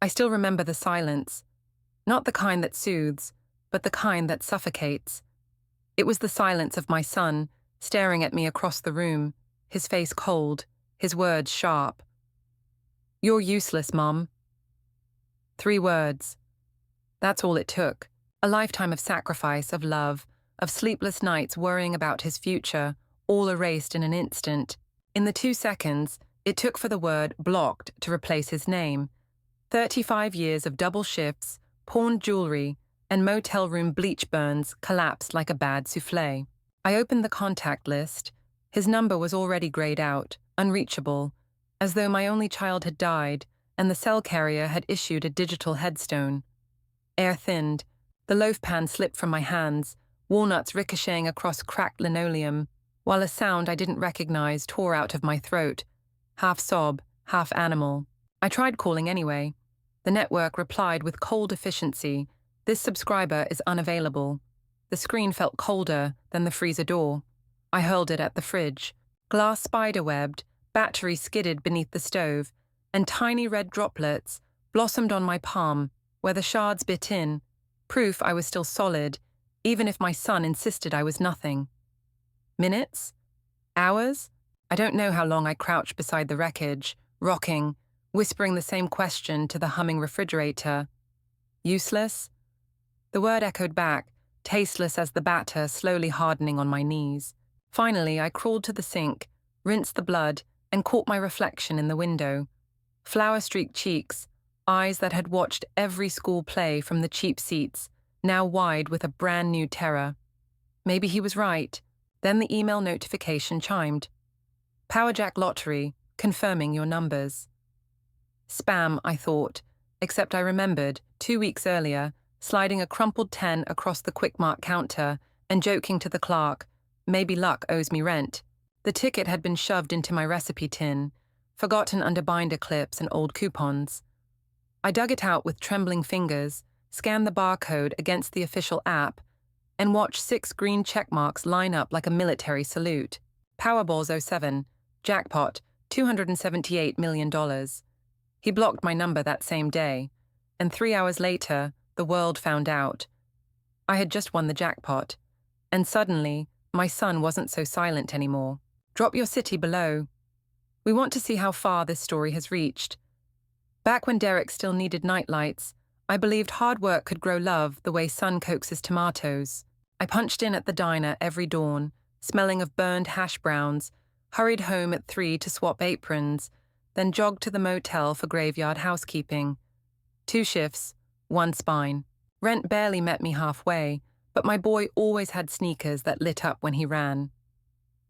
I still remember the silence, not the kind that soothes, but the kind that suffocates. It was the silence of my son, staring at me across the room, his face cold, his words sharp. "You're useless, Mom." 3 words. That's all it took. A lifetime of sacrifice, of love, of sleepless nights worrying about his future, all erased in an instant. In the 2 seconds it took for the word blocked to replace his name. 35 years of double shifts, pawned jewelry, and motel room bleach burns collapsed like a bad soufflé. I opened the contact list. His number was already grayed out, unreachable, as though my only child had died and the cell carrier had issued a digital headstone. Air thinned. The loaf pan slipped from my hands, walnuts ricocheting across cracked linoleum, while a sound I didn't recognize tore out of my throat, half sob, half animal. I tried calling anyway. The network replied with cold efficiency, "This subscriber is unavailable." The screen felt colder than the freezer door. I hurled it at the fridge. Glass spiderwebbed, battery skidded beneath the stove, and tiny red droplets blossomed on my palm, where the shards bit in, proof I was still solid, even if my son insisted I was nothing. Minutes? Hours? I don't know how long I crouched beside the wreckage, rocking, whispering the same question to the humming refrigerator. Useless? The word echoed back, tasteless as the batter slowly hardening on my knees. Finally, I crawled to the sink, rinsed the blood, and caught my reflection in the window. Flour-streaked cheeks, eyes that had watched every school play from the cheap seats, now wide with a brand-new terror. Maybe he was right. Then the email notification chimed. "Powerjack Lottery, confirming your numbers." Spam, I thought, except I remembered, 2 weeks earlier, sliding a crumpled 10 across the Quickmart counter and joking to the clerk, "Maybe luck owes me rent." The ticket had been shoved into my recipe tin, forgotten under binder clips and old coupons. I dug it out with trembling fingers, scanned the barcode against the official app, and watched 6 green checkmarks line up like a military salute. Powerball 07, Jackpot, $278 million. He blocked my number that same day, and 3 hours later, the world found out. I had just won the jackpot, and suddenly, my son wasn't so silent anymore. Drop your city below. We want to see how far this story has reached. Back when Derek still needed nightlights, I believed hard work could grow love the way sun coaxes tomatoes. I punched in at the diner every dawn, smelling of burned hash browns, hurried home at 3 to swap aprons, then jogged to the motel for graveyard housekeeping. 2 shifts, 1 spine. Rent barely met me halfway, but my boy always had sneakers that lit up when he ran.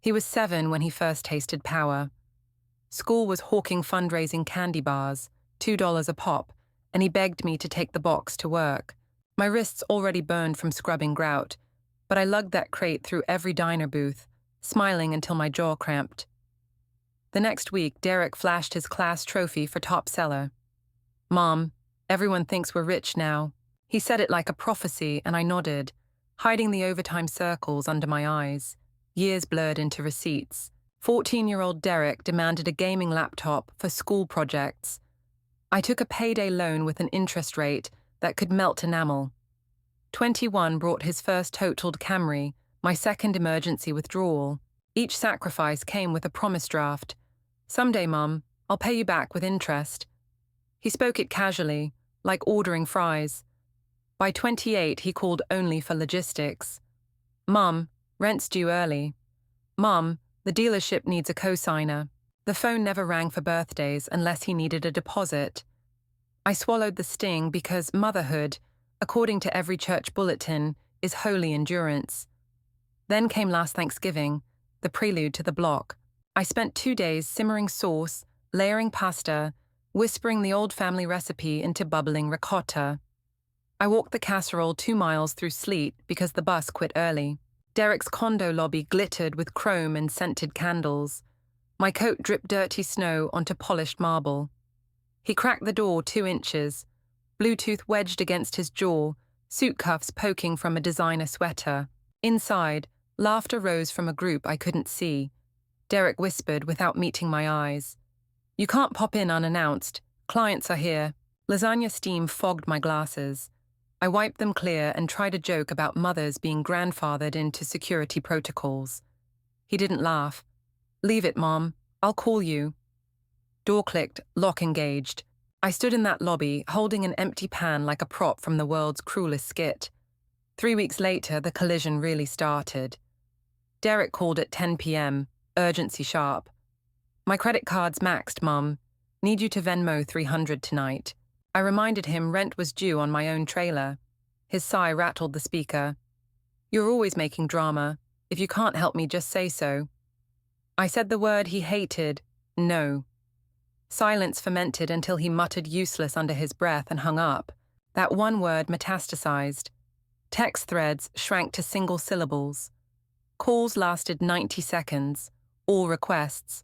He was 7 when he first tasted power. School was hawking fundraising candy bars, $2 a pop, and he begged me to take the box to work. My wrists already burned from scrubbing grout, but I lugged that crate through every diner booth, smiling until my jaw cramped. The next week, Derek flashed his class trophy for top seller. "Mom, everyone thinks we're rich now." He said it like a prophecy, and I nodded, hiding the overtime circles under my eyes, years blurred into receipts. 14-year-old Derek demanded a gaming laptop for school projects. I took a payday loan with an interest rate that could melt enamel. 21 brought his first totaled Camry, my second emergency withdrawal. Each sacrifice came with a promise draft. "Someday, Mum, I'll pay you back with interest." He spoke it casually, like ordering fries. By 28, he called only for logistics. "Mum, rent's due early." "Mum, the dealership needs a cosigner." The phone never rang for birthdays unless he needed a deposit. I swallowed the sting because motherhood, according to every church bulletin, is holy endurance. Then came last Thanksgiving, the prelude to the block. I spent 2 days simmering sauce, layering pasta, whispering the old family recipe into bubbling ricotta. I walked the casserole 2 miles through sleet because the bus quit early. Derek's condo lobby glittered with chrome and scented candles. My coat dripped dirty snow onto polished marble. He cracked the door 2 inches, Bluetooth wedged against his jaw, suit cuffs poking from a designer sweater. Inside, laughter rose from a group I couldn't see. Derek whispered without meeting my eyes. "You can't pop in unannounced. Clients are here." Lasagna steam fogged my glasses. I wiped them clear and tried a joke about mothers being grandfathered into security protocols. He didn't laugh. "Leave it, Mom. I'll call you." Door clicked, lock engaged. I stood in that lobby, holding an empty pan like a prop from the world's cruelest skit. 3 weeks later, the collision really started. Derek called at 10 p.m., urgency sharp. "My credit card's maxed, Mum. Need you to Venmo 300 tonight." I reminded him rent was due on my own trailer. His sigh rattled the speaker. "You're always making drama. If you can't help me, just say so." I said the word he hated, no. Silence fermented until he muttered useless under his breath and hung up. That one word metastasized. Text threads shrank to single syllables. Calls lasted 90 seconds, all requests.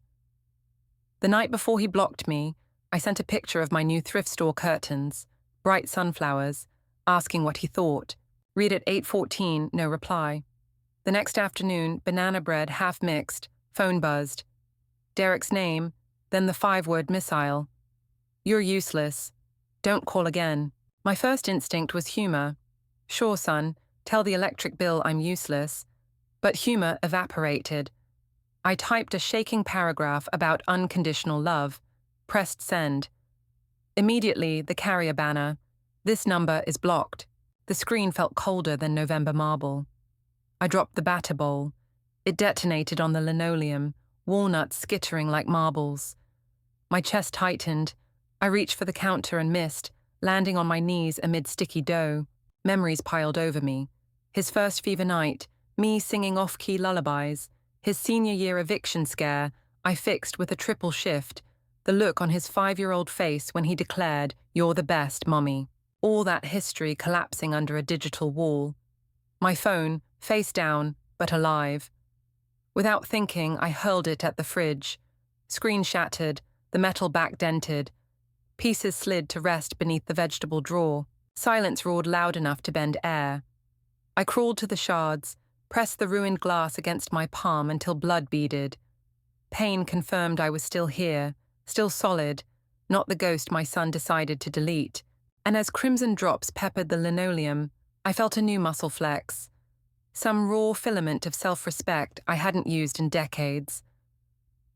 The night before he blocked me, I sent a picture of my new thrift store curtains, bright sunflowers, asking what he thought. Read at 8:14, no reply. The next afternoon, banana bread half mixed, phone buzzed. Derek's name, then the 5-word missile. "You're useless. Don't call again." My first instinct was humor. "Sure, son, tell the electric bill I'm useless." But humor evaporated. I typed a shaking paragraph about unconditional love, pressed send. Immediately, the carrier banner, "This number is blocked." The screen felt colder than November marble. I dropped the batter bowl. It detonated on the linoleum, walnuts skittering like marbles. My chest tightened. I reached for the counter and missed, landing on my knees amid sticky dough. Memories piled over me. His first fever night, me singing off-key lullabies, his senior year eviction scare, I fixed with a triple shift, the look on his 5-year-old face when he declared, "You're the best, Mommy." All that history collapsing under a digital wall. My phone, face down, but alive. Without thinking, I hurled it at the fridge. Screen shattered, the metal back dented. Pieces slid to rest beneath the vegetable drawer. Silence roared loud enough to bend air. I crawled to the shards, pressed the ruined glass against my palm until blood beaded. Pain confirmed I was still here, still solid, not the ghost my son decided to delete. And as crimson drops peppered the linoleum, I felt a new muscle flex. Some raw filament of self-respect I hadn't used in decades.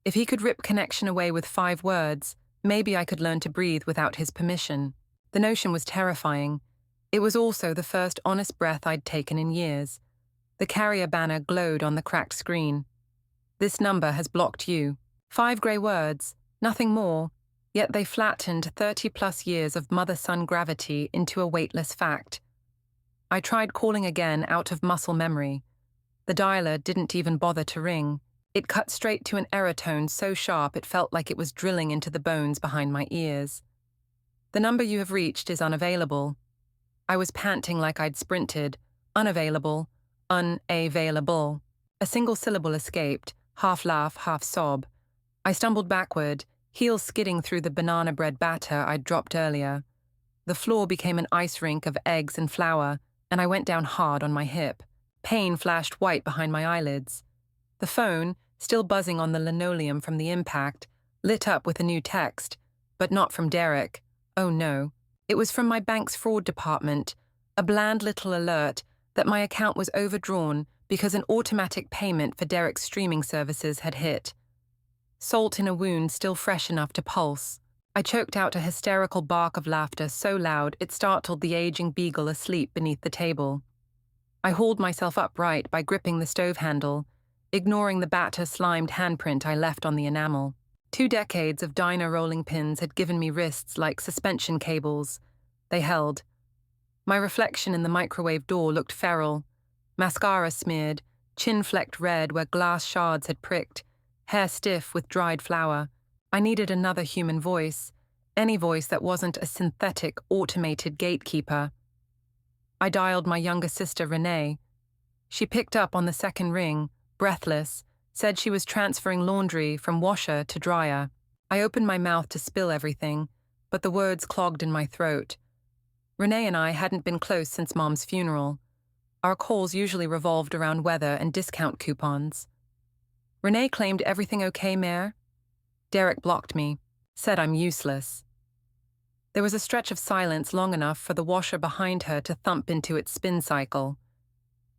If he could rip connection away with 5 words, maybe I could learn to breathe without his permission. The notion was terrifying. It was also the first honest breath I'd taken in years. The carrier banner glowed on the cracked screen. "This number has blocked you." 5 grey words, nothing more, yet they flattened 30-plus years of mother-son gravity into a weightless fact. I tried calling again out of muscle memory. The dialer didn't even bother to ring. It cut straight to an error tone so sharp it felt like it was drilling into the bones behind my ears. "The number you have reached is unavailable." I was panting like I'd sprinted. Unavailable. Unavailable. A single syllable escaped, half laugh, half sob. I stumbled backward, heels skidding through the banana bread batter I'd dropped earlier. The floor became an ice rink of eggs and flour, and I went down hard on my hip. Pain flashed white behind my eyelids. The phone, still buzzing on the linoleum from the impact, lit up with a new text, but not from Derek. Oh no. It was from my bank's fraud department, a bland little alert that my account was overdrawn because an automatic payment for Derek's streaming services had hit. Salt in a wound still fresh enough to pulse. I choked out a hysterical bark of laughter so loud it startled the aging beagle asleep beneath the table. I hauled myself upright by gripping the stove handle, ignoring the batter-slimed handprint I left on the enamel. 2 decades of diner rolling pins had given me wrists like suspension cables. They held. My reflection in the microwave door looked feral. Mascara smeared, chin flecked red where glass shards had pricked, hair stiff with dried flour. I needed another human voice, any voice that wasn't a synthetic, automated gatekeeper. I dialed my younger sister, Renee. She picked up on the second ring, breathless, said she was transferring laundry from washer to dryer. I opened my mouth to spill everything, but the words clogged in my throat. Renee and I hadn't been close since Mom's funeral. Our calls usually revolved around weather and discount coupons. Renee claimed everything okay, Mayor? Derek blocked me, said I'm useless. There was a stretch of silence long enough for the washer behind her to thump into its spin cycle.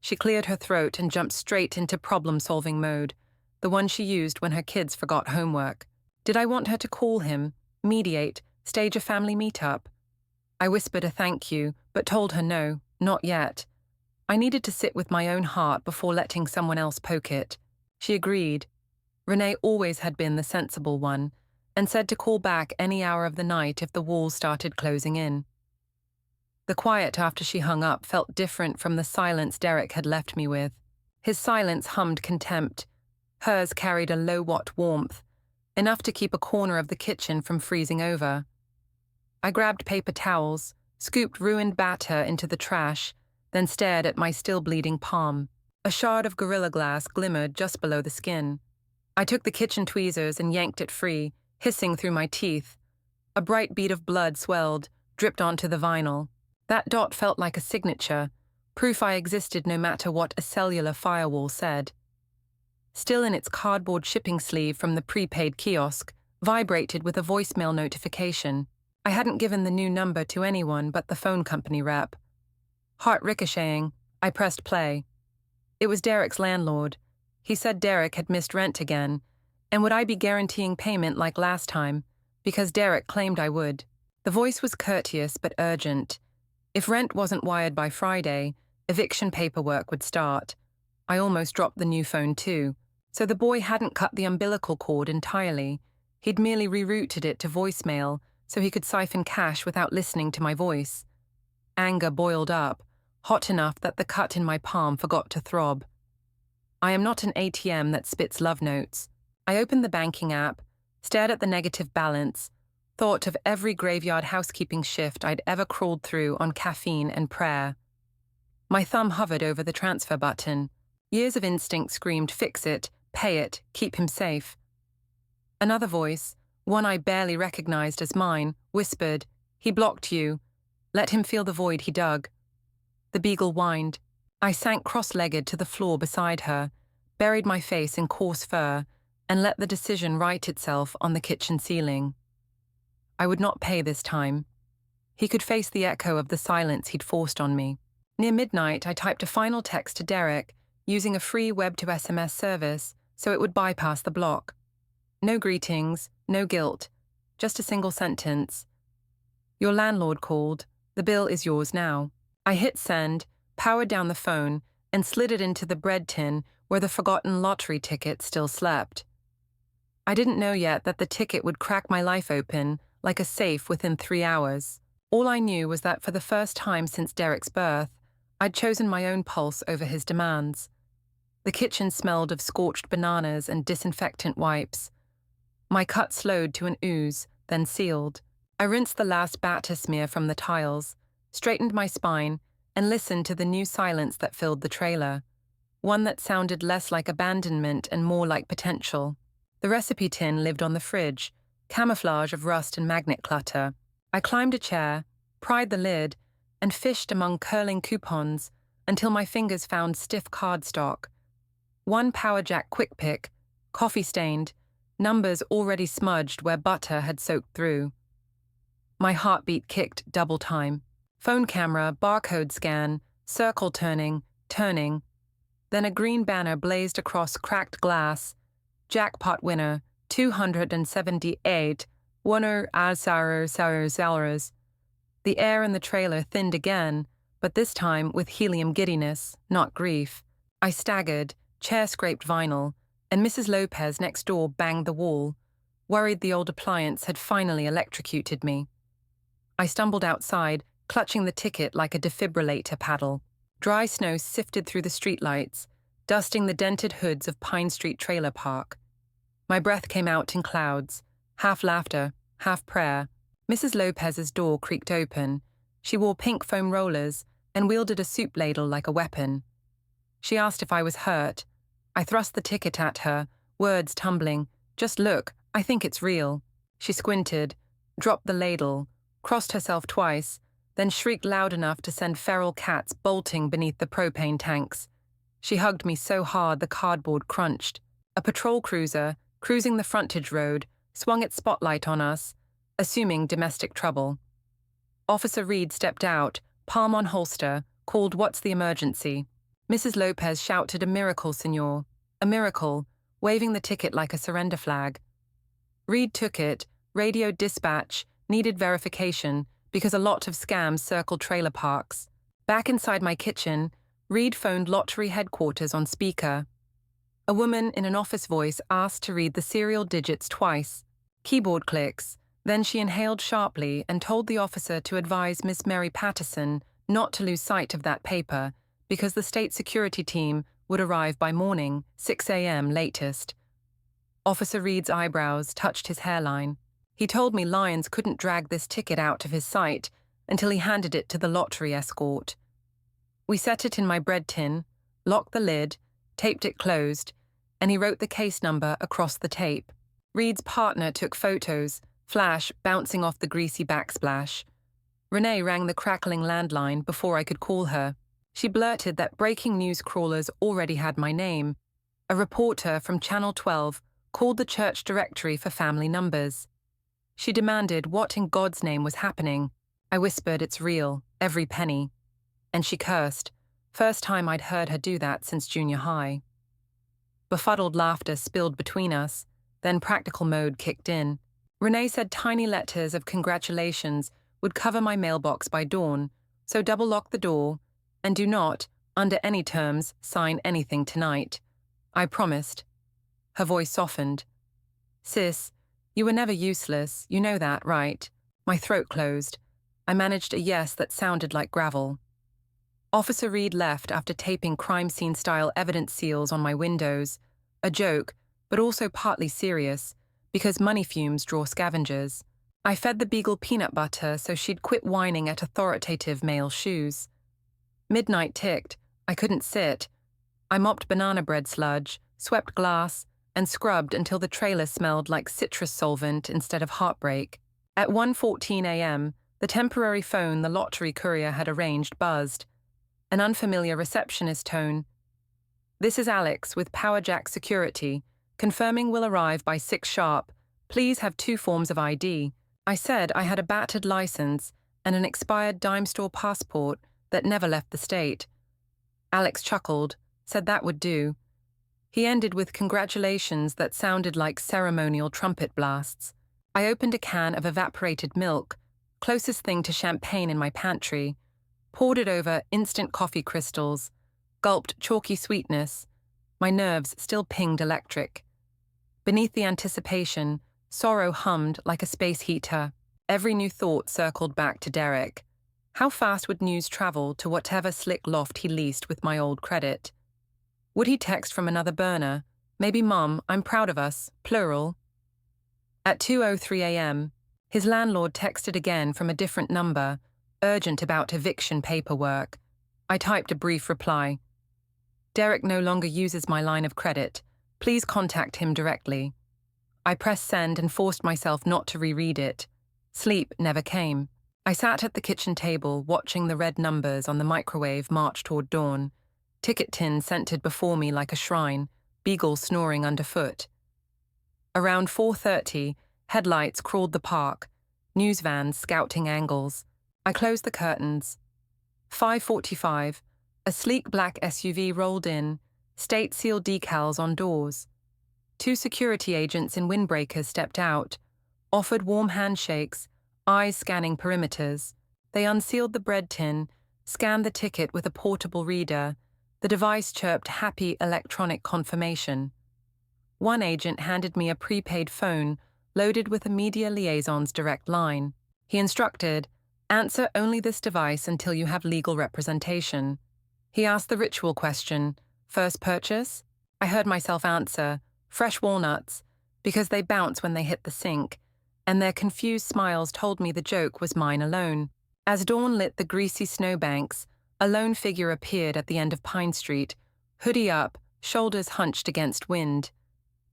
She cleared her throat and jumped straight into problem-solving mode, the one she used when her kids forgot homework. Did I want her to call him, mediate, stage a family meetup? I whispered a thank you, but told her no, not yet. I needed to sit with my own heart before letting someone else poke it. She agreed. Renee always had been the sensible one, and said to call back any hour of the night if the walls started closing in. The quiet after she hung up felt different from the silence Derek had left me with. His silence hummed contempt. Hers carried a low-watt warmth, enough to keep a corner of the kitchen from freezing over. I grabbed paper towels, scooped ruined batter into the trash, then stared at my still-bleeding palm. A shard of Gorilla Glass glimmered just below the skin. I took the kitchen tweezers and yanked it free, hissing through my teeth. A bright bead of blood swelled, dripped onto the vinyl. That dot felt like a signature, proof I existed no matter what a cellular firewall said. Still in its cardboard shipping sleeve from the prepaid kiosk, vibrated with a voicemail notification. I hadn't given the new number to anyone but the phone company rep. Heart ricocheting, I pressed play. It was Derek's landlord. He said Derek had missed rent again, and would I be guaranteeing payment like last time, because Derek claimed I would. The voice was courteous but urgent. If rent wasn't wired by Friday, eviction paperwork would start. I almost dropped the new phone too. So the boy hadn't cut the umbilical cord entirely. He'd merely rerouted it to voicemail so he could siphon cash without listening to my voice. Anger boiled up, hot enough that the cut in my palm forgot to throb. I am not an ATM that spits love notes. I opened the banking app, stared at the negative balance, thought of every graveyard housekeeping shift I'd ever crawled through on caffeine and prayer. My thumb hovered over the transfer button. Years of instinct screamed, fix it, pay it, keep him safe. Another voice, one I barely recognized as mine, whispered, he blocked you. Let him feel the void he dug. The beagle whined. I sank cross-legged to the floor beside her, buried my face in coarse fur, and let the decision write itself on the kitchen ceiling. I would not pay this time. He could face the echo of the silence he'd forced on me. Near midnight, I typed a final text to Derek, using a free web-to-SMS service so it would bypass the block. No greetings, no guilt, just a single sentence. Your landlord called. The bill is yours now. I hit send, powered down the phone, and slid it into the bread tin where the forgotten lottery ticket still slept. I didn't know yet that the ticket would crack my life open, like a safe, within 3 hours. All I knew was that for the first time since Derek's birth, I'd chosen my own pulse over his demands. The kitchen smelled of scorched bananas and disinfectant wipes. My cut slowed to an ooze, then sealed. I rinsed the last batter smear from the tiles, straightened my spine, and listened to the new silence that filled the trailer, one that sounded less like abandonment and more like potential. The recipe tin lived on the fridge, camouflage of rust and magnet clutter. I climbed a chair, pried the lid, and fished among curling coupons until my fingers found stiff cardstock. One Power Jack quick pick, coffee-stained, numbers already smudged where butter had soaked through. My heartbeat kicked double time. Phone camera, barcode scan, circle turning, Then a green banner blazed across cracked glass. Jackpot winner, 278, winner Alsaras. The air in the trailer thinned again, but this time with helium giddiness, not grief. I staggered, chair scraped vinyl, and Mrs. Lopez next door banged the wall, worried the old appliance had finally electrocuted me. I stumbled outside, clutching the ticket like a defibrillator paddle. Dry snow sifted through the streetlights, dusting the dented hoods of Pine Street Trailer Park. My breath came out in clouds, half laughter, half prayer. Mrs. Lopez's door creaked open. She wore pink foam rollers and wielded a soup ladle like a weapon. She asked if I was hurt. I thrust the ticket at her, words tumbling. Just look, I think it's real. She squinted, dropped the ladle, crossed herself twice, then shrieked loud enough to send feral cats bolting beneath the propane tanks. She hugged me so hard the cardboard crunched. A patrol cruiser, cruising the frontage road, swung its spotlight on us, assuming domestic trouble. Officer Reed stepped out, palm on holster, called "What's the emergency?" Mrs. Lopez shouted, "A miracle, senor. A miracle," waving the ticket like a surrender flag. Reed took it, radioed dispatch, needed verification, because a lot of scams circled trailer parks. Back inside my kitchen, Reed phoned lottery headquarters on speaker. A woman in an office voice asked to read the serial digits twice. Keyboard clicks. Then she inhaled sharply and told the officer to advise Miss Mary Patterson not to lose sight of that paper, because the state security team would arrive by morning, 6 a.m. latest. Officer Reed's eyebrows touched his hairline. He told me Lyons couldn't drag this ticket out of his sight until he handed it to the lottery escort. We set it in my bread tin, locked the lid, taped it closed, and he wrote the case number across the tape. Reed's partner took photos, flash bouncing off the greasy backsplash. Renee rang the crackling landline before I could call her. She blurted that breaking news crawlers already had my name. A reporter from Channel 12 called the church directory for family numbers. She demanded what in God's name was happening. I whispered, "It's real, every penny." And she cursed. First time I'd heard her do that since junior high. Befuddled laughter spilled between us, then practical mode kicked in. Renee said tiny letters of congratulations would cover my mailbox by dawn, so double-lock the door, and do not, under any terms, sign anything tonight. I promised. Her voice softened. "Sis, you were never useless, you know that, right?" My throat closed. I managed a yes that sounded like gravel. Officer Reed left after taping crime scene-style evidence seals on my windows, a joke, but also partly serious, because money fumes draw scavengers. I fed the beagle peanut butter so she'd quit whining at authoritative male shoes. Midnight ticked. I couldn't sit. I mopped banana bread sludge, swept glass, and scrubbed until the trailer smelled like citrus solvent instead of heartbreak. At 1:14 a.m., the temporary phone the lottery courier had arranged buzzed. An unfamiliar receptionist tone. "This is Alex with Power Jack Security, confirming we'll arrive by 6 sharp. Please have 2 forms of ID." I said I had a battered license and an expired dime store passport that never left the state. Alex chuckled, said that would do. He ended with congratulations that sounded like ceremonial trumpet blasts. I opened a can of evaporated milk, closest thing to champagne in my pantry, poured it over instant coffee crystals, gulped chalky sweetness. My nerves still pinged electric. Beneath the anticipation, sorrow hummed like a space heater. Every new thought circled back to Derek. How fast would news travel to whatever slick loft he leased with my old credit? Would he text from another burner? Maybe "Mom, I'm proud of us," plural. At 2:03 a.m., his landlord texted again from a different number, urgent about eviction paperwork. I typed a brief reply. "Derek no longer uses my line of credit. Please contact him directly." I pressed send and forced myself not to reread it. Sleep never came. I sat at the kitchen table watching the red numbers on the microwave march toward dawn. Ticket tin scented before me like a shrine, beagle snoring underfoot. Around 4:30, headlights crawled the park, news vans scouting angles. I closed the curtains. 5:45, a sleek black SUV rolled in, state-seal decals on doors. 2 security agents in windbreakers stepped out, offered warm handshakes, eyes scanning perimeters. They unsealed the bread tin, scanned the ticket with a portable reader. The device chirped happy electronic confirmation. One agent handed me a prepaid phone loaded with a media liaison's direct line. He instructed, "Answer only this device until you have legal representation." He asked the ritual question, "First purchase?" I heard myself answer, "Fresh walnuts," because they bounce when they hit the sink, and their confused smiles told me the joke was mine alone. As dawn lit the greasy snowbanks, a lone figure appeared at the end of Pine Street, hoodie up, shoulders hunched against wind.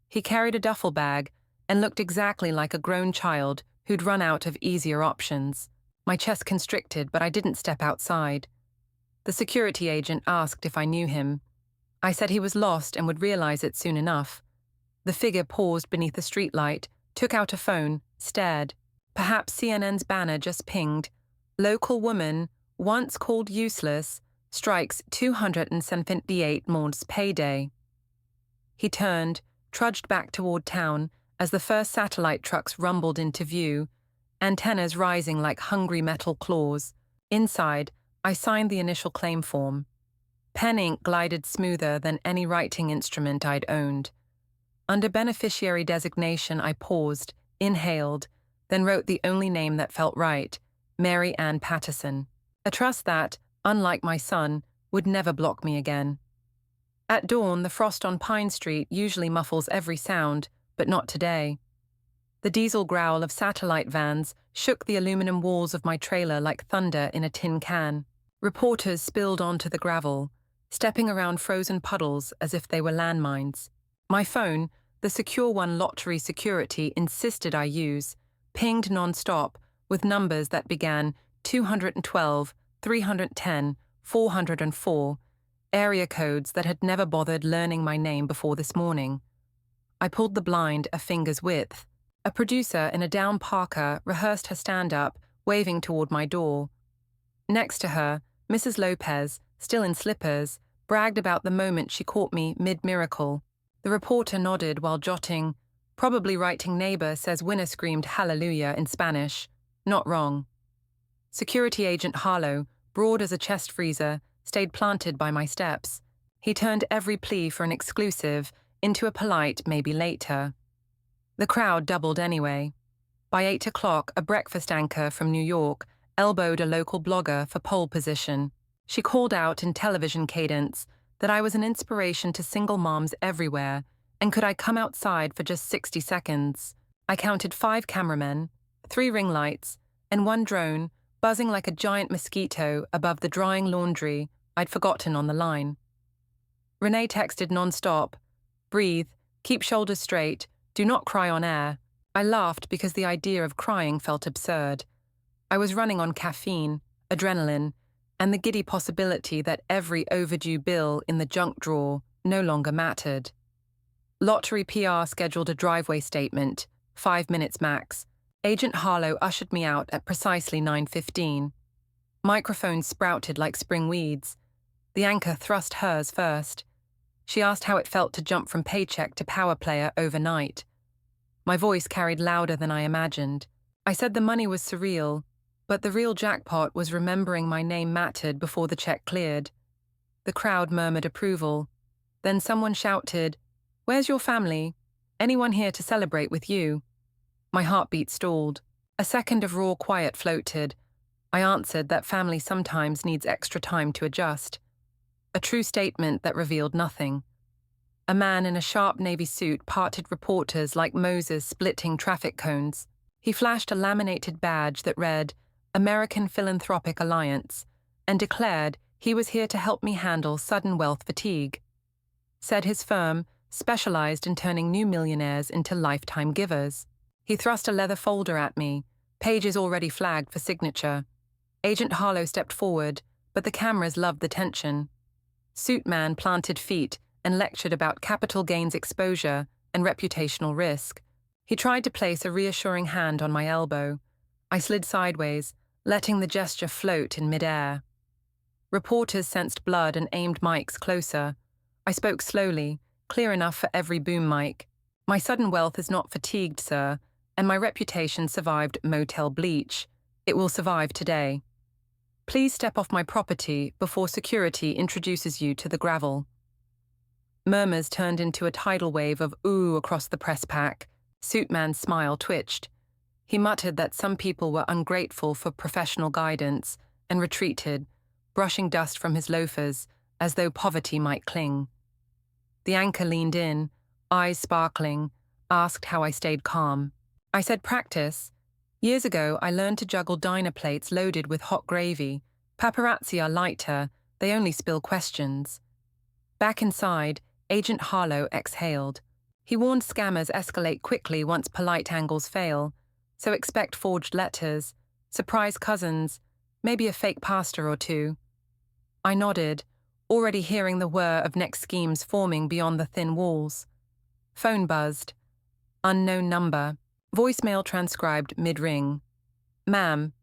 He carried a duffel bag and looked exactly like a grown child who'd run out of easier options. My chest constricted, but I didn't step outside. The security agent asked if I knew him. I said he was lost and would realize it soon enough. The figure paused beneath a streetlight, took out a phone, stared. Perhaps CNN's banner just pinged. Local woman, once called useless, strikes 278 months payday. He turned, trudged back toward town as the first satellite trucks rumbled into view, antennas rising like hungry metal claws. Inside, I signed the initial claim form. Pen ink glided smoother than any writing instrument I'd owned. Under beneficiary designation, I paused, inhaled, then wrote the only name that felt right, Mary Ann Patterson. A trust that, unlike my son, would never block me again. At dawn, the frost on Pine Street usually muffles every sound, but not today. The diesel growl of satellite vans shook the aluminum walls of my trailer like thunder in a tin can. Reporters spilled onto the gravel, stepping around frozen puddles as if they were landmines. My phone, the secure one Lottery Security insisted I use, pinged non-stop with numbers that began 212, 310, 404, area codes that had never bothered learning my name before this morning. I pulled the blind a finger's width. A producer in a down parka rehearsed her stand-up, waving toward my door. Next to her, Mrs. Lopez, still in slippers, bragged about the moment she caught me mid-miracle. The reporter nodded while jotting, probably writing neighbor says winner screamed hallelujah in Spanish. Not wrong. Security agent Harlow, broad as a chest freezer, stayed planted by my steps. He turned every plea for an exclusive into a polite maybe later. The crowd doubled anyway. By 8 o'clock, a breakfast anchor from New York elbowed a local blogger for pole position. She called out in television cadence that I was an inspiration to single moms everywhere, and could I come outside for just 60 seconds. I counted 5 cameramen, 3 ring lights, and 1 drone buzzing like a giant mosquito above the drying laundry I'd forgotten on the line. Renee texted non-stop, "Breathe, keep shoulders straight, do not cry on air." I laughed because the idea of crying felt absurd. I was running on caffeine, adrenaline, and the giddy possibility that every overdue bill in the junk drawer no longer mattered. Lottery PR scheduled a driveway statement, 5 minutes max. Agent Harlow ushered me out at precisely 9:15. Microphones sprouted like spring weeds. The anchor thrust hers first. She asked how it felt to jump from paycheck to power player overnight. My voice carried louder than I imagined. I said the money was surreal, but the real jackpot was remembering my name mattered before the check cleared. The crowd murmured approval. Then someone shouted, "Where's your family? Anyone here to celebrate with you?" My heartbeat stalled. A second of raw quiet floated. I answered that family sometimes needs extra time to adjust. A true statement that revealed nothing. A man in a sharp navy suit parted reporters like Moses splitting traffic cones. He flashed a laminated badge that read, "American Philanthropic Alliance," and declared he was here to help me handle sudden wealth fatigue. Said his firm specialized in turning new millionaires into lifetime givers. He thrust a leather folder at me, pages already flagged for signature. Agent Harlow stepped forward, but the cameras loved the tension. Suit man planted feet and lectured about capital gains exposure and reputational risk. He tried to place a reassuring hand on my elbow. I slid sideways, letting the gesture float in midair. Reporters sensed blood and aimed mics closer. I spoke slowly, clear enough for every boom mic. "My sudden wealth is not fatigued, sir, and my reputation survived motel bleach. It will survive today. Please step off my property before security introduces you to the gravel." Murmurs turned into a tidal wave of ooh across the press pack. Suitman's smile twitched. He muttered that some people were ungrateful for professional guidance and retreated, brushing dust from his loafers as though poverty might cling. The anchor leaned in, eyes sparkling, asked how I stayed calm. I said practice. Years ago, I learned to juggle diner plates loaded with hot gravy. Paparazzi are lighter, they only spill questions. Back inside, Agent Harlow exhaled. He warned scammers escalate quickly once polite angles fail, so expect forged letters, surprise cousins, maybe a fake pastor or two. I nodded, already hearing the whir of next schemes forming beyond the thin walls. Phone buzzed. Unknown number. Voicemail transcribed mid-ring. "Ma'am,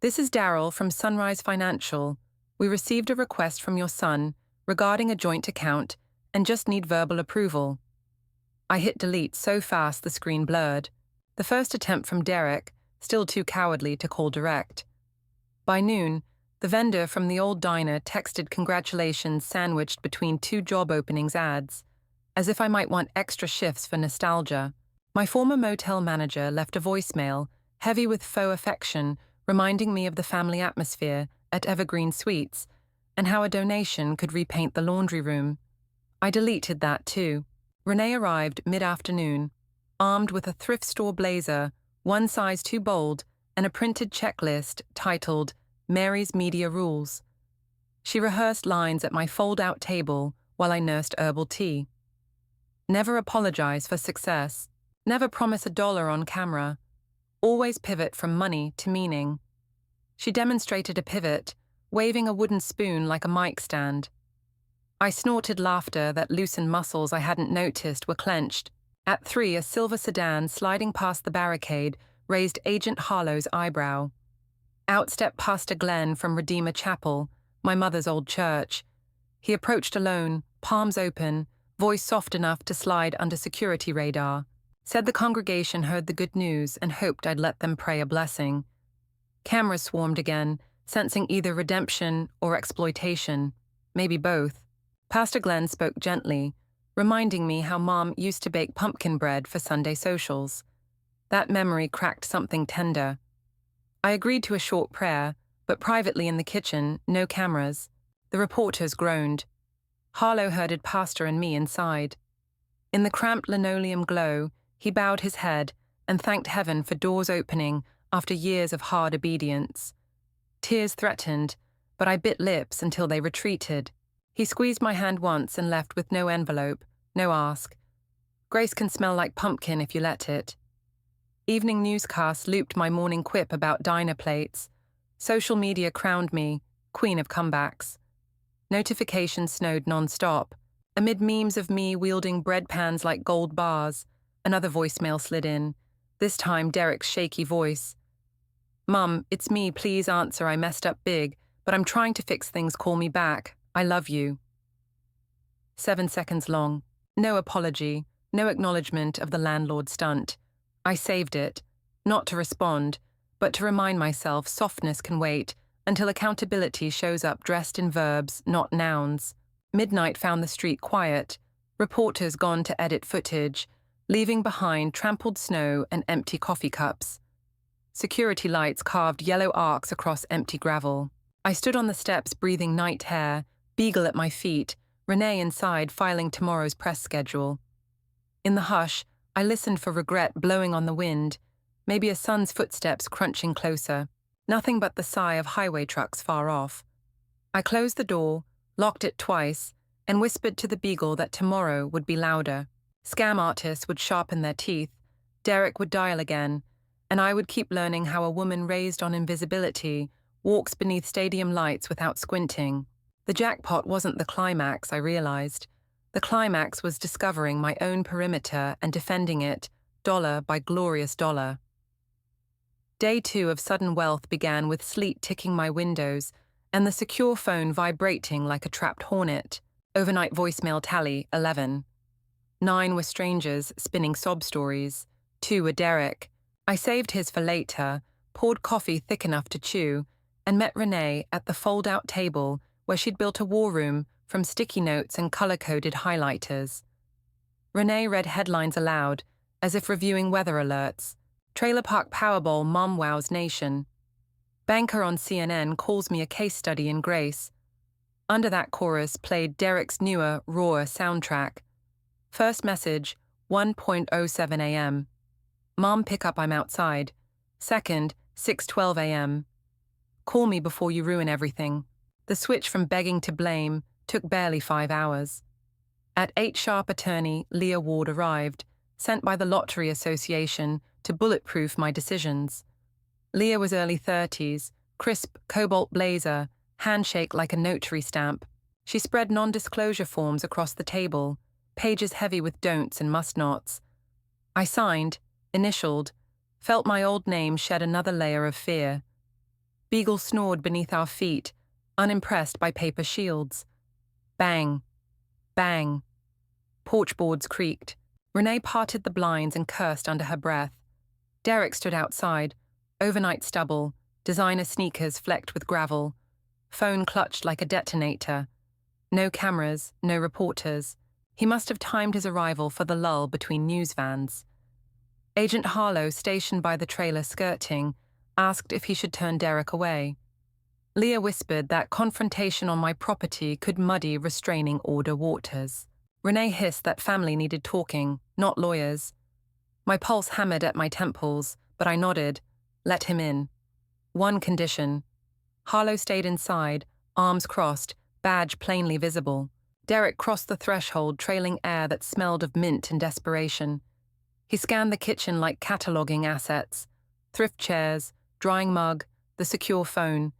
This is Daryl from Sunrise Financial. We received a request from your son regarding a joint account and just need verbal approval. I hit delete so fast the screen blurred. The first attempt from Derek, still too cowardly to call direct. By noon, the vendor from the old diner texted congratulations sandwiched between 2 job openings ads, as if I might want extra shifts for nostalgia. My former motel manager left a voicemail, heavy with faux affection, reminding me of the family atmosphere at Evergreen Suites and how a donation could repaint the laundry room. I deleted that too. Renee arrived mid-afternoon, armed with a thrift store blazer, one size too bold, and a printed checklist titled Mary's Media Rules. She rehearsed lines at my fold-out table while I nursed herbal tea. Never apologize for success. Never promise $1 on camera. Always pivot from money to meaning. She demonstrated a pivot, waving a wooden spoon like a mic stand. I snorted laughter that loosened muscles I hadn't noticed were clenched. At 3, a silver sedan sliding past the barricade raised Agent Harlow's eyebrow. Out stepped Pastor Glenn from Redeemer Chapel, my mother's old church. He approached alone, palms open, voice soft enough to slide under security radar. Said the congregation heard the good news and hoped I'd let them pray a blessing. Cameras swarmed again, sensing either redemption or exploitation, maybe both. Pastor Glenn spoke gently, reminding me how Mom used to bake pumpkin bread for Sunday socials. That memory cracked something tender. I agreed to a short prayer, but privately in the kitchen, no cameras. The reporters groaned. Harlow herded Pastor and me inside. In the cramped linoleum glow, he bowed his head and thanked heaven for doors opening after years of hard obedience. Tears threatened, but I bit lips until they retreated. He squeezed my hand once and left with no envelope, no ask. Grace can smell like pumpkin if you let it. Evening newscasts looped my morning quip about diner plates. Social media crowned me, queen of comebacks. Notifications snowed non-stop. Amid memes of me wielding bread pans like gold bars, another voicemail slid in, this time Derek's shaky voice. Mum, it's me, please answer, I messed up big, but I'm trying to fix things, call me back. I love you. 7 seconds long. No apology, no acknowledgement of the landlord stunt. I saved it, not to respond, but to remind myself softness can wait until accountability shows up dressed in verbs, not nouns. Midnight found the street quiet, reporters gone to edit footage, leaving behind trampled snow and empty coffee cups. Security lights carved yellow arcs across empty gravel. I stood on the steps breathing night air, Beagle at my feet, Renee inside filing tomorrow's press schedule. In the hush, I listened for regret blowing on the wind, maybe a son's footsteps crunching closer, nothing but the sigh of highway trucks far off. I closed the door, locked it twice, and whispered to the Beagle that tomorrow would be louder. Scam artists would sharpen their teeth, Derek would dial again, and I would keep learning how a woman raised on invisibility walks beneath stadium lights without squinting. The jackpot wasn't the climax, I realized. The climax was discovering my own perimeter and defending it, dollar by glorious dollar. Day 2 of sudden wealth began with sleet ticking my windows and the secure phone vibrating like a trapped hornet. Overnight voicemail tally, 11. 9 were strangers spinning sob stories. 2 were Derek. I saved his for later, poured coffee thick enough to chew, and met Renee at the fold-out table where she'd built a war room from sticky notes and color-coded highlighters. Renee read headlines aloud, as if reviewing weather alerts. Trailer Park Powerball Mom Wows Nation. Banker on CNN calls me a case study in grace. Under that chorus played Derek's newer, rawer soundtrack. First message, 1:07 a.m. Mom, pick up, I'm outside. Second, 6:12 a.m. Call me before you ruin everything. The switch from begging to blame took barely 5 hours. At 8 sharp, attorney Leah Ward arrived, sent by the Lottery Association to bulletproof my decisions. Leah was early 30s, crisp cobalt blazer, handshake like a notary stamp. She spread non-disclosure forms across the table, pages heavy with don'ts and must-nots. I signed, initialed, felt my old name shed another layer of fear. Beagle snored beneath our feet, unimpressed by paper shields. Bang. Bang. Porch boards creaked. Renee parted the blinds and cursed under her breath. Derek stood outside, overnight stubble, designer sneakers flecked with gravel. Phone clutched like a detonator. No cameras, no reporters. He must have timed his arrival for the lull between news vans. Agent Harlow, stationed by the trailer skirting, asked if he should turn Derek away. Leah whispered that confrontation on my property could muddy restraining order waters. Renee hissed that family needed talking, not lawyers. My pulse hammered at my temples, but I nodded. Let him in. One condition. Harlow stayed inside, arms crossed, badge plainly visible. Derek crossed the threshold, trailing air that smelled of mint and desperation. He scanned the kitchen like cataloguing assets. Thrift chairs, drying mug, the secure phone.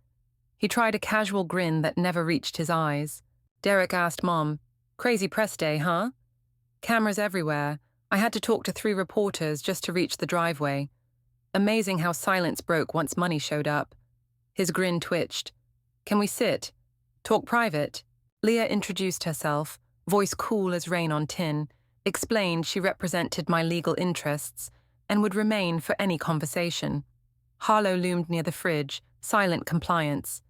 He tried a casual grin that never reached his eyes. Derek asked Mom, "Crazy press day, huh?" Cameras everywhere. I had to talk to 3 reporters just to reach the driveway. Amazing how silence broke once money showed up. His grin twitched. "Can we sit? Talk private?" Leah introduced herself, voice cool as rain on tin, explained she represented my legal interests and would remain for any conversation. Harlow loomed near the fridge, silent compliance.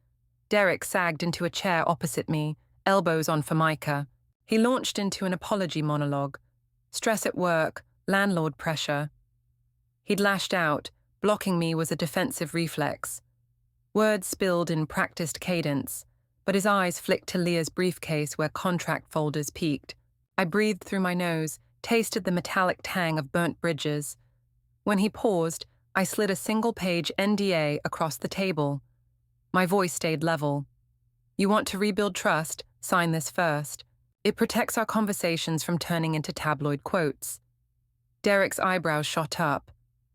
Derek sagged into a chair opposite me, elbows on Formica. He launched into an apology monologue. Stress at work, landlord pressure. He'd lashed out, blocking me was a defensive reflex. Words spilled in practiced cadence, but his eyes flicked to Leah's briefcase where contract folders peaked. I breathed through my nose, tasted the metallic tang of burnt bridges. When he paused, I slid a single-page NDA across the table. My voice stayed level. "You want to rebuild trust? Sign this first. It protects our conversations from turning into tabloid quotes." Derek's eyebrows shot up.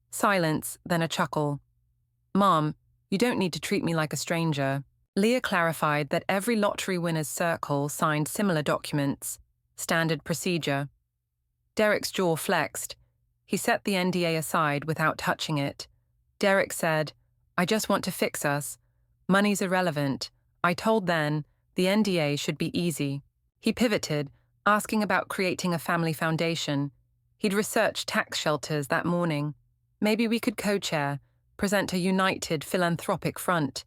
Silence, then a chuckle. "Mom, you don't need to treat me like a stranger." Leah clarified that every lottery winner's circle signed similar documents. Standard procedure. Derek's jaw flexed. He set the NDA aside without touching it. Derek said, "I just want to fix us. Money's irrelevant. I told then, the NDA should be easy." He pivoted, asking about creating a family foundation. He'd researched tax shelters that morning. Maybe we could co-chair, present a united philanthropic front.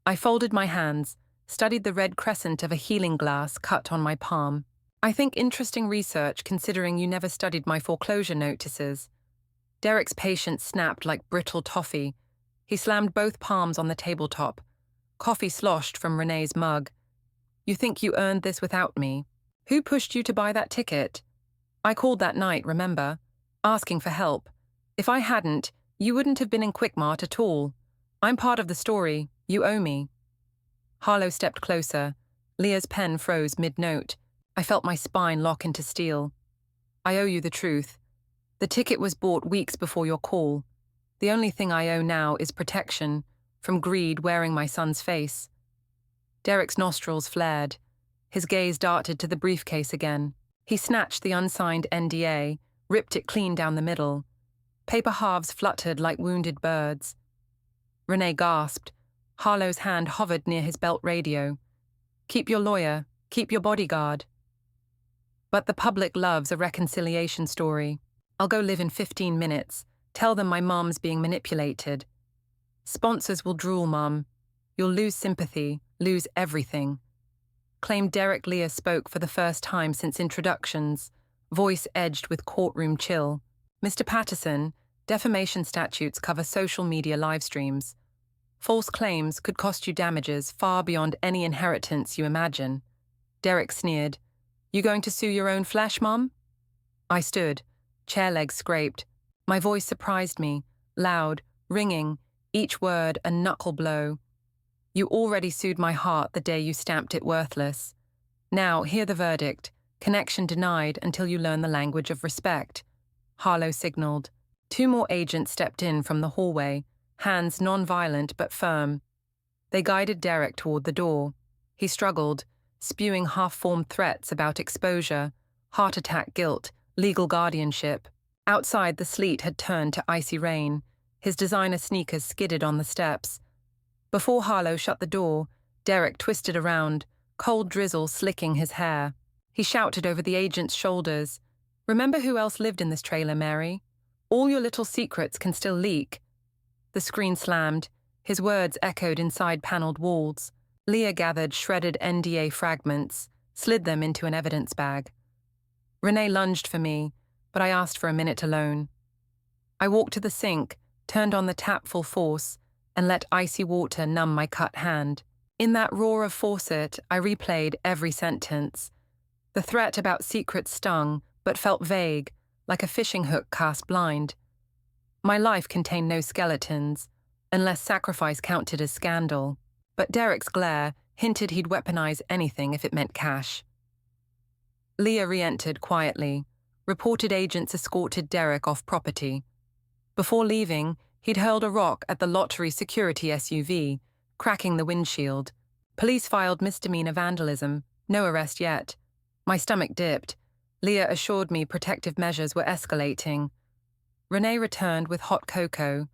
I folded my hands, studied the red crescent of a healing glass cut on my palm. "I think interesting research considering you never studied my foreclosure notices." Derek's patience snapped like brittle toffee. He slammed both palms on the tabletop. Coffee sloshed from Renee's mug. "You think you earned this without me? Who pushed you to buy that ticket? I called that night, remember? Asking for help. If I hadn't, you wouldn't have been in Quickmart at all. I'm part of the story. You owe me." Harlow stepped closer. Leah's pen froze mid-note. I felt my spine lock into steel. "I owe you the truth. The ticket was bought weeks before your call. The only thing I owe now is protection, from greed wearing my son's face." Derek's nostrils flared. His gaze darted to the briefcase again. He snatched the unsigned NDA, ripped it clean down the middle. Paper halves fluttered like wounded birds. Renee gasped. Harlow's hand hovered near his belt radio. "Keep your lawyer. Keep your bodyguard." "But the public loves a reconciliation story. I'll go live in 15 minutes. Tell them my mom's being manipulated. Sponsors will drool, Mom. You'll lose sympathy, lose everything." Claimed Derek. Leah spoke for the first time since introductions, voice edged with courtroom chill. "Mr. Patterson, defamation statutes cover social media live streams. False claims could cost you damages far beyond any inheritance you imagine." Derek sneered. "You going to sue your own flesh, Mom?" I stood, chair legs scraped. My voice surprised me, loud, ringing, each word a knuckle blow. "You already sued my heart the day you stamped it worthless. Now, hear the verdict. Connection denied until you learn the language of respect." Harlow signaled. 2 more agents stepped in from the hallway, hands non-violent but firm. They guided Derek toward the door. He struggled, spewing half-formed threats about exposure, heart attack guilt, legal guardianship. Outside, the sleet had turned to icy rain. His designer sneakers skidded on the steps. Before Harlow shut the door, Derek twisted around, cold drizzle slicking his hair. He shouted over the agent's shoulders, "Remember who else lived in this trailer, Mary? All your little secrets can still leak." The screen slammed. His words echoed inside paneled walls. Leah gathered shredded NDA fragments, slid them into an evidence bag. Renee lunged for me, but I asked for a minute alone. I walked to the sink, turned on the tap full force, and let icy water numb my cut hand. In that roar of faucet, I replayed every sentence. The threat about secrets stung, but felt vague, like a fishing hook cast blind. My life contained no skeletons, unless sacrifice counted as scandal. But Derek's glare hinted he'd weaponize anything if it meant cash. Leah re-entered quietly. Reported agents escorted Derek off property. Before leaving, he'd hurled a rock at the lottery security SUV, cracking the windshield. Police filed misdemeanor vandalism, no arrest yet. My stomach dipped. Leah assured me protective measures were escalating. Renee returned with hot cocoa.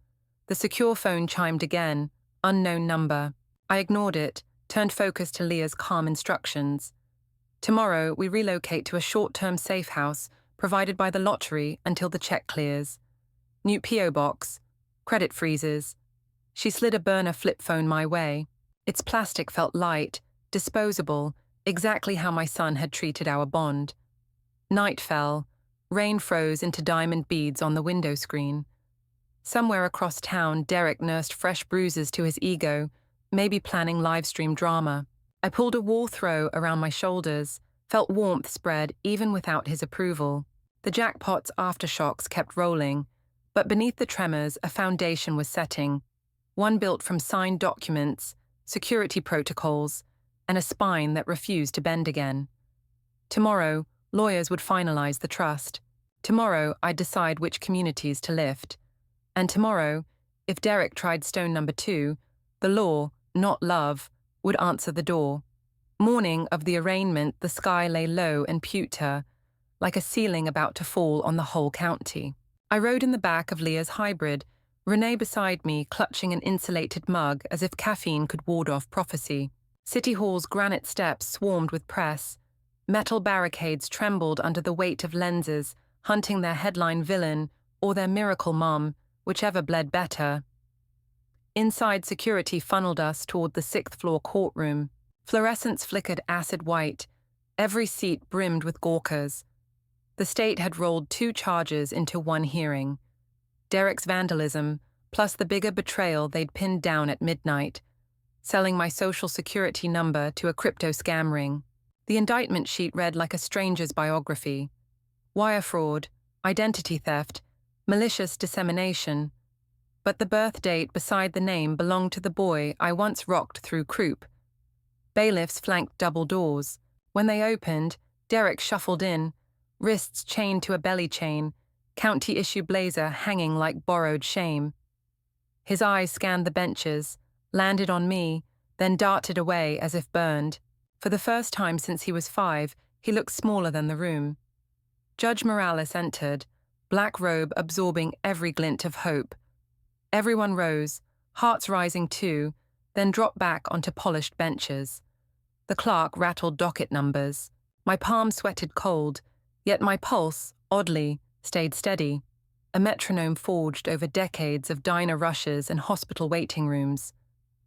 The secure phone chimed again, unknown number. I ignored it, turned focus to Leah's calm instructions. Tomorrow, we relocate to a short-term safe house provided by the lottery until the check clears. New P.O. box, credit freezes. She slid a burner flip phone my way. Its plastic felt light, disposable, exactly how my son had treated our bond. Night fell. Rain froze into diamond beads on the window screen. Somewhere across town, Derek nursed fresh bruises to his ego, maybe planning livestream drama. I pulled a wall throw around my shoulders, felt warmth spread even without his approval. The Jackpot's aftershocks kept rolling, but beneath the tremors a foundation was setting, one built from signed documents, security protocols, and a spine that refused to bend again. Tomorrow, lawyers would finalize the trust. Tomorrow, I'd decide which communities to lift. And tomorrow, if Derek tried stone number 2, the law, not love, would answer the door. Morning of the arraignment, the sky lay low and pewter, like a ceiling about to fall on the whole county. I rode in the back of Leah's hybrid, Renee beside me clutching an insulated mug as if caffeine could ward off prophecy. City Hall's granite steps swarmed with press. Metal barricades trembled under the weight of lenses, hunting their headline villain or their miracle mom, whichever bled better. Inside, security funneled us toward the 6th-floor courtroom. Fluorescents flickered acid white, every seat brimmed with gawkers. The state had rolled 2 charges into one hearing. Derek's vandalism, plus the bigger betrayal they'd pinned down at midnight, selling my social security number to a crypto scam ring. The indictment sheet read like a stranger's biography. Wire fraud, identity theft, malicious dissemination. But the birth date beside the name belonged to the boy I once rocked through croup. Bailiffs flanked double doors. When they opened, Derek shuffled in, wrists chained to a belly chain, county-issue blazer hanging like borrowed shame. His eyes scanned the benches, landed on me, then darted away as if burned. For the first time since he was 5, he looked smaller than the room. Judge Morales entered, black robe absorbing every glint of hope. Everyone rose, hearts rising too, then dropped back onto polished benches. The clerk rattled docket numbers. My palm sweated cold, yet my pulse, oddly, stayed steady. A metronome forged over decades of diner rushes and hospital waiting rooms.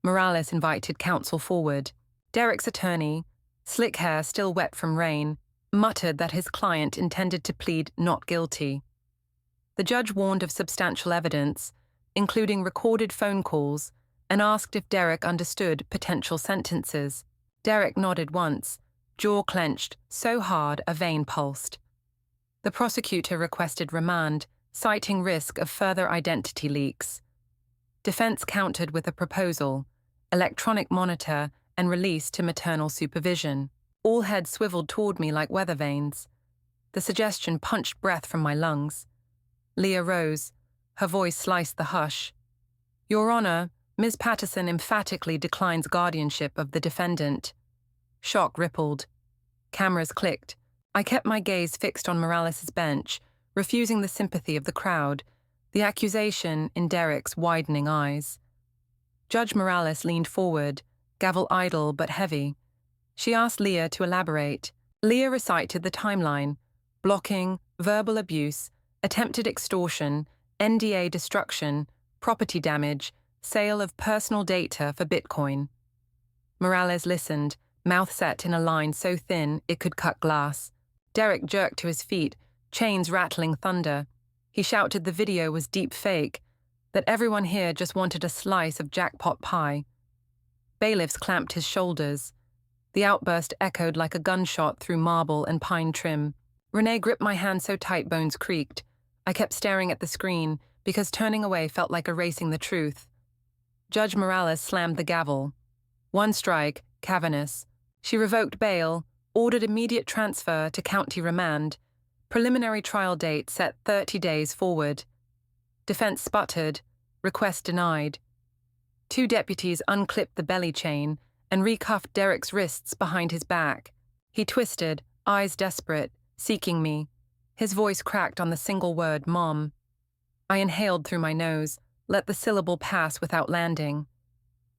Morales invited counsel forward. Derek's attorney, slick hair still wet from rain, muttered that his client intended to plead not guilty. The judge warned of substantial evidence, including recorded phone calls, and asked if Derek understood potential sentences. Derek nodded once, jaw clenched so hard a vein pulsed. The prosecutor requested remand, citing risk of further identity leaks. Defense countered with a proposal: electronic monitor and release to maternal supervision. All heads swiveled toward me like weather vanes. The suggestion punched breath from my lungs. Leah rose. Her voice sliced the hush. "Your Honor, Ms. Patterson emphatically declines guardianship of the defendant." Shock rippled. Cameras clicked. I kept my gaze fixed on Morales' bench, refusing the sympathy of the crowd, the accusation in Derek's widening eyes. Judge Morales leaned forward, gavel idle but heavy. She asked Leah to elaborate. Leah recited the timeline: blocking, verbal abuse, attempted extortion, NDA destruction, property damage, sale of personal data for Bitcoin. Morales listened, mouth set in a line so thin it could cut glass. Derek jerked to his feet, chains rattling thunder. He shouted the video was deep fake, that everyone here just wanted a slice of jackpot pie. Bailiffs clamped his shoulders. The outburst echoed like a gunshot through marble and pine trim. Renee gripped my hand so tight bones creaked. I kept staring at the screen because turning away felt like erasing the truth. Judge Morales slammed the gavel. One strike, cavernous. She revoked bail, ordered immediate transfer to county remand. Preliminary trial date set 30 days forward. Defense sputtered, request denied. 2 deputies unclipped the belly chain and recuffed Derek's wrists behind his back. He twisted, eyes desperate, seeking me. His voice cracked on the single word, Mom. I inhaled through my nose, let the syllable pass without landing.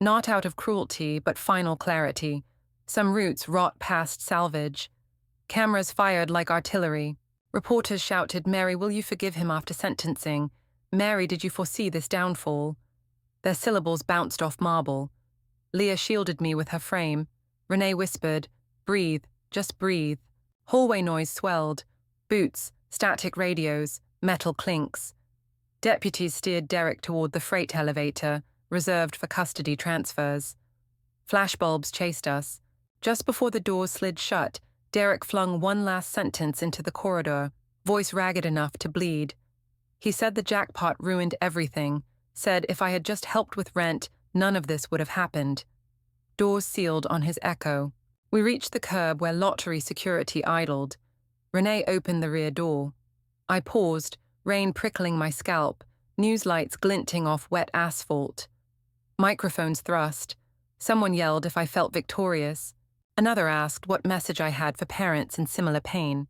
Not out of cruelty, but final clarity. Some roots rot past salvage. Cameras fired like artillery. Reporters shouted, Mary, will you forgive him after sentencing? Mary, did you foresee this downfall? Their syllables bounced off marble. Leah shielded me with her frame. Renee whispered, breathe, just breathe. Hallway noise swelled. Boots, static radios, metal clinks. Deputies steered Derek toward the freight elevator, reserved for custody transfers. Flashbulbs chased us. Just before the doors slid shut, Derek flung one last sentence into the corridor, voice ragged enough to bleed. He said the jackpot ruined everything, said if I had just helped with rent, none of this would have happened. Doors sealed on his echo. We reached the curb where lottery security idled. Renee opened the rear door. I paused, rain prickling my scalp, news lights glinting off wet asphalt. Microphones thrust. Someone yelled if I felt victorious. Another asked what message I had for parents in similar pain.